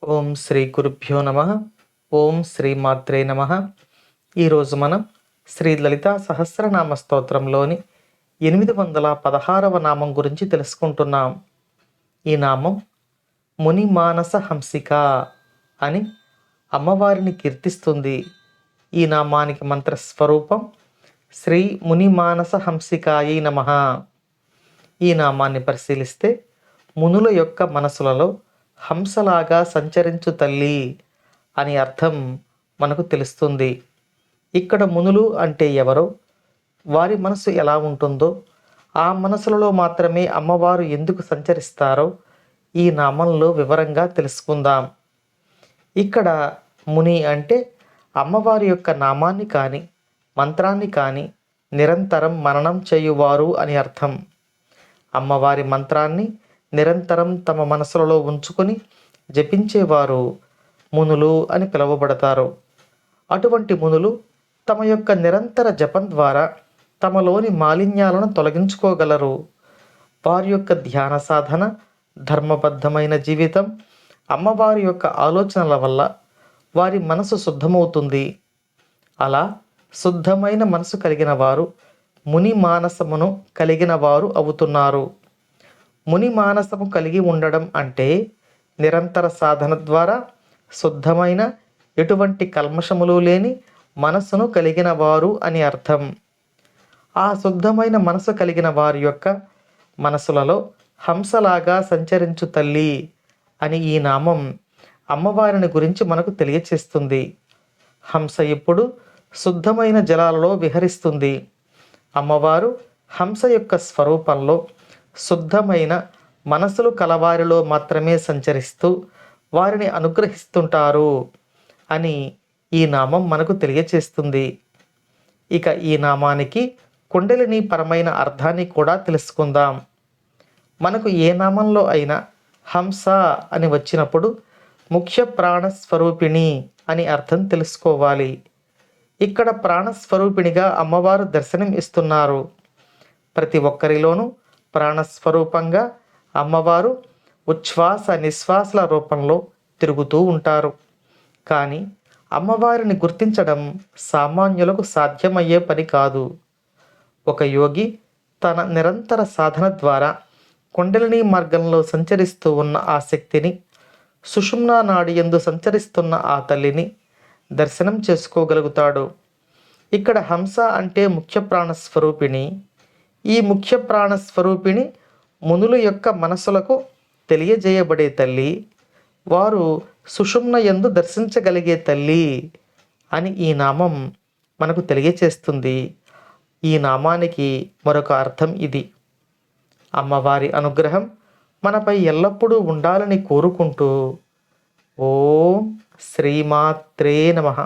ఓం శ్రీ గురుభ్యో నమ. ఓం శ్రీ మాత్రే నమ. ఈరోజు మనం శ్రీ లలితా సహస్రనామ స్తోత్రంలోని 816వ నామం గురించి తెలుసుకుంటున్నాం. ఈ నామం ముని మానస హంసిక అని అమ్మవారిని కీర్తిస్తుంది. ఈ నామానికి మంత్రస్వరూపం శ్రీ ముని మానస హంసికాయై నమః. ఈ నామాన్ని పరిశీలిస్తే మునుల యొక్క మనసులలో హంసలాగా సంచరించు తల్లి అని అర్థం మనకు తెలుస్తుంది. ఇక్కడ మునులు అంటే ఎవరో, వారి మనసు ఎలా ఉంటుందో, ఆ మనసులలో మాత్రమే అమ్మవారు ఎందుకు సంచరిస్తారో ఈ నామంలో వివరంగా తెలుసుకుందాం. ఇక్కడ ముని అంటే అమ్మవారి యొక్క నామాన్ని కానీ మంత్రాన్ని కానీ నిరంతరం మననం చేయువారు అని అర్థం. అమ్మవారి మంత్రాన్ని నిరంతరం తమ మనసులలో ఉంచుకొని జపించేవారు మునులు అని పిలువబడతారు. అటువంటి మునులు తమ యొక్క నిరంతర జపం ద్వారా తమలోని మాలిన్యాలను తొలగించుకోగలరు. వారి యొక్క ధ్యాన సాధన, ధర్మబద్ధమైన జీవితం, అమ్మవారి యొక్క ఆలోచనల వల్ల వారి మనసు శుద్ధమవుతుంది. అలా శుద్ధమైన మనసు కలిగిన వారు ముని మానసమును కలిగిన వారు అవుతున్నారు. ముని మానసము కలిగి ఉండడం అంటే నిరంతర సాధన ద్వారా శుద్ధమైన, ఎటువంటి కల్మషములు లేని మనస్సును కలిగిన వారు అని అర్థం. ఆ శుద్ధమైన మనసు కలిగిన వారి యొక్క మనసులలో హంసలాగా సంచరించు తల్లి అని ఈ నామం అమ్మవారిని గురించి మనకు తెలియచేస్తుంది. హంస ఎప్పుడు శుద్ధమైన జలాలలో విహరిస్తుంది. అమ్మవారు హంస యొక్క స్వరూపంలో శుద్ధమైన మనసులు కలవారిలో మాత్రమే సంచరిస్తూ వారిని అనుగ్రహిస్తుంటారు అని ఈ నామం మనకు తెలియచేస్తుంది. ఇక ఈ నామానికి కుండలిని పరమైన అర్థాన్ని కూడా తెలుసుకుందాం. మనకు ఏ నామంలో అయినా హంస అని వచ్చినప్పుడు ముఖ్య ప్రాణస్వరూపిణి అని అర్థం తెలుసుకోవాలి. ఇక్కడ ప్రాణస్వరూపిణిగా అమ్మవారు దర్శనం ఇస్తున్నారు. ప్రతి ఒక్కరిలోనూ ప్రాణస్వరూపంగా అమ్మవారు ఉచ్ఛ్వాస నిశ్వాసల రూపంలో తిరుగుతూ ఉంటారు. కానీ అమ్మవారిని గుర్తించడం సామాన్యులకు సాధ్యమయ్యే పని కాదు. ఒక యోగి తన నిరంతర సాధన ద్వారా కుండలిని మార్గంలో సంచరిస్తూ ఉన్న ఆ శక్తిని, సుషుమ్నా నాడి యందు సంచరిస్తున్న ఆ తల్లిని దర్శనం చేసుకోగలుగుతాడు. ఇక్కడ హంస అంటే ముఖ్య ప్రాణస్వరూపిణి. ఈ ముఖ్య ప్రాణస్వరూపిణి మునుల యొక్క మనసులకు తెలియజేయబడే తల్లి, వారు సుషుమ్న యందు దర్శించగలిగే తల్లి అని ఈ నామం మనకు తెలియచేస్తుంది. ఈ నామానికి మరొక అర్థం ఇది. అమ్మవారి అనుగ్రహం మనపై ఎల్లప్పుడూ ఉండాలని కోరుకుంటూ ఓం శ్రీమాత్రే నమః.